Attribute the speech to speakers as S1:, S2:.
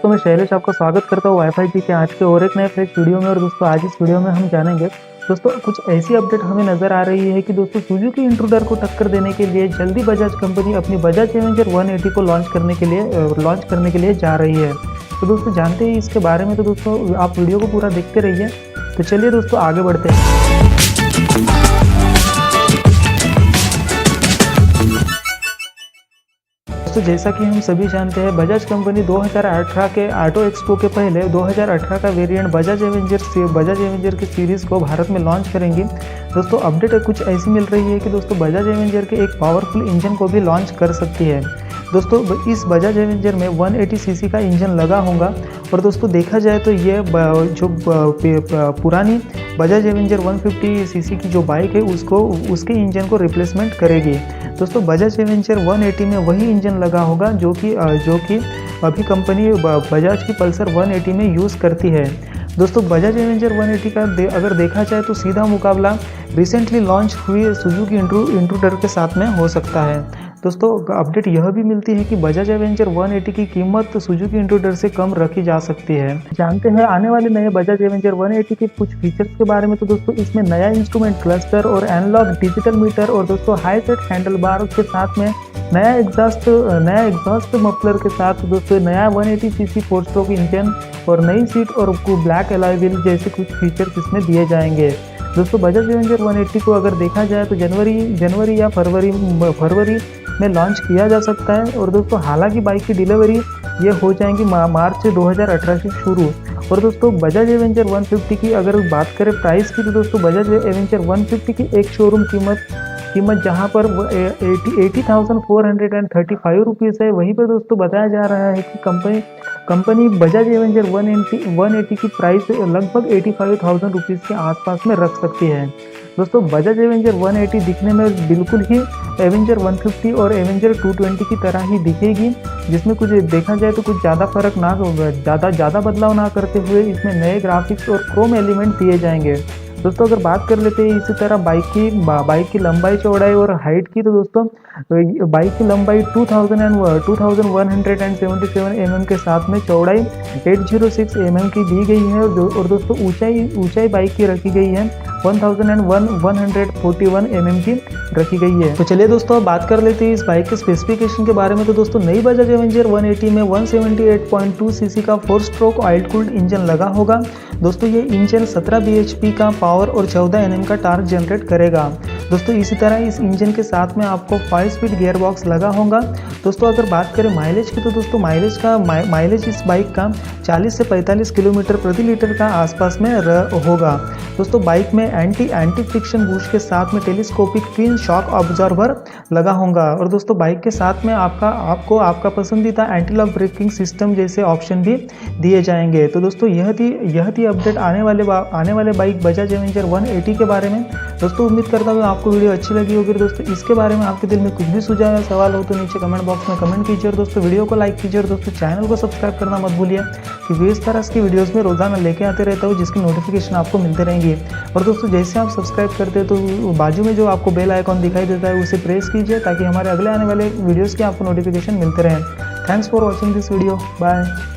S1: दोस्तों मैं शैलेश आपका स्वागत करता हूँ वाईफाई जी के आज के और एक नए फ्रेश वीडियो में। और दोस्तों आज इस वीडियो में हम जानेंगे दोस्तों कुछ ऐसी अपडेट हमें नजर आ रही है कि दोस्तों सुजुकी इंट्रूडर को टक्कर देने के लिए जल्दी बजाज कंपनी अपनी बजाज एवेंजर 180 को लॉन्च करने के लिए जा रही है। तो दोस्तों जानते हैं इसके बारे में, तो दोस्तों आप वीडियो को पूरा देखते रहिए। तो चलिए दोस्तों आगे बढ़ते हैं। तो जैसा कि हम सभी जानते हैं, बजाज कंपनी 2018 के ऑटो एक्सपो के पहले 2018 का वेरिएंट बजाज एवेंजर की सीरीज़ को भारत में लॉन्च करेंगी। दोस्तों अपडेट कुछ ऐसी मिल रही है कि दोस्तों बजाज एवेंजर के एक पावरफुल इंजन को भी लॉन्च कर सकती है। दोस्तों इस बजाज एवेंजर में 180 सीसी का इंजन लगा होगा और दोस्तों देखा जाए तो ये जो पुरानी बजाज एवेंजर 150 सीसी की जो बाइक है उसके इंजन को रिप्लेसमेंट करेगी। दोस्तों बजाज एवेंजर 180 में वही इंजन लगा होगा जो कि अभी कंपनी बजाज की पल्सर 180 में यूज़ करती है। दोस्तों बजाज एवेंजर 180 का अगर देखा जाए तो सीधा मुकाबला रिसेंटली लॉन्च हुई सुजुकी इंट्रूडर के साथ में हो सकता है। दोस्तों अपडेट यह भी मिलती है कि बजाज एवेंजर 180 की कीमत सुजुकी इंट्रूडर से कम रखी जा सकती है। जानते हैं आने वाले नए बजाज एवेंजर 180 के कुछ फीचर्स के बारे में। तो दोस्तों इसमें नया इंस्ट्रूमेंट क्लस्टर और एनालॉग डिजिटल मीटर और दोस्तों हाई सेट हैंडल बार के साथ में नया एग्जॉस्ट मफलर के साथ दोस्तों नया 180 सीसी 4 स्ट्रोक इंजन और नई सीट और ब्लैक एलॉय व्हील जैसे कुछ फीचर्स इसमें दिए जाएंगे। दोस्तों बजाज एवेंजर 180 को अगर देखा जाए तो जनवरी या फरवरी में लॉन्च किया जा सकता है। और दोस्तों हालांकि बाइक की डिलीवरी ये हो जाएंगी मार्च 2018 से शुरू। और दोस्तों बजाज एवेंजर 150 की अगर बात करें प्राइस की, तो दोस्तों बजाज एवेंजर 150 की एक शोरूम कीमत जहां पर 80,435 रुपीज़ है, वहीं पर दोस्तों बताया जा रहा है कि कंपनी बजाज एवेंजर 180 की प्राइस लगभग 85,000 रुपीज़ के आसपास में रख सकती है। दोस्तों बजाज एवेंजर 180 दिखने में बिल्कुल ही एवेंजर 150 और एवेंजर 220 की तरह ही दिखेगी, जिसमें कुछ देखा जाए तो कुछ ज़्यादा फर्क ना ज़्यादा बदलाव ना करते हुए इसमें नए ग्राफिक्स और क्रोम एलिमेंट दिए जाएंगे। दोस्तों अगर बात कर लेते हैं इसी तरह बाइक की लंबाई चौड़ाई और हाइट की, तो दोस्तों बाइक की लंबाई 2177 mm के साथ में चौड़ाई 806 mm की दी गई है और दोस्तों ऊंचाई बाइक की रखी गई है 1141 mm की रखी गई है। तो चलिए दोस्तों अब बात कर लेते हैं इस बाइक के स्पेसिफिकेशन के बारे में। तो दोस्तों नई बजाज एवेंजर 180 में 178.2 सीसी का 4 स्ट्रोक ऑयल कूल्ड इंजन लगा होगा। दोस्तों ये इंजन 17 bhp का पावर और 14 Nm का टार्क जनरेट करेगा। दोस्तों इसी तरह इस इंजन के साथ में आपको 5 स्पीड गियर बॉक्स लगा होगा। दोस्तों अगर बात करें माइलेज की, तो दोस्तों माइलेज इस बाइक का 40 से 45 किलोमीटर प्रति लीटर का आसपास में होगा। दोस्तों बाइक में एंटी फ्रिक्शन बूस्ट के साथ में टेलीस्कोपिक ट्विन शॉक ऑब्जर्वर लगा होगा। और दोस्तों बाइक के साथ में आपको आपका पसंदीदा एंटी लॉक ब्रेकिंग सिस्टम जैसे ऑप्शन भी दिए जाएंगे। तो दोस्तों यह थी अपडेट आने वाले बाइक बजाज एवेंजर 180 के बारे में। दोस्तों उम्मीद करता हूँ आपको वीडियो अच्छी लगी होगी। दोस्तों इसके बारे में आपके दिल में कुछ भी सुझाव या सवाल हो तो नीचे कमेंट बॉक्स में कमेंट कीजिए। और दोस्तों वीडियो को लाइक कीजिए और दोस्तों चैनल को सब्सक्राइब करना मत भूलिए, क्योंकि इस तरह की वीडियोस में रोजाना लेके आते रहता हूँ जिसकी नोटिफिकेशन आपको मिलते रहेंगी। और दोस्तों जैसे आप सब्सक्राइब करते हैं तो बाजू में जो आपको बेल आइकॉन दिखाई देता है उसे प्रेस कीजिए, ताकि हमारे अगले आने वाले वीडियोज़ के आपको नोटिफिकेशन मिलते रहें। Thanks for watching this video. Bye.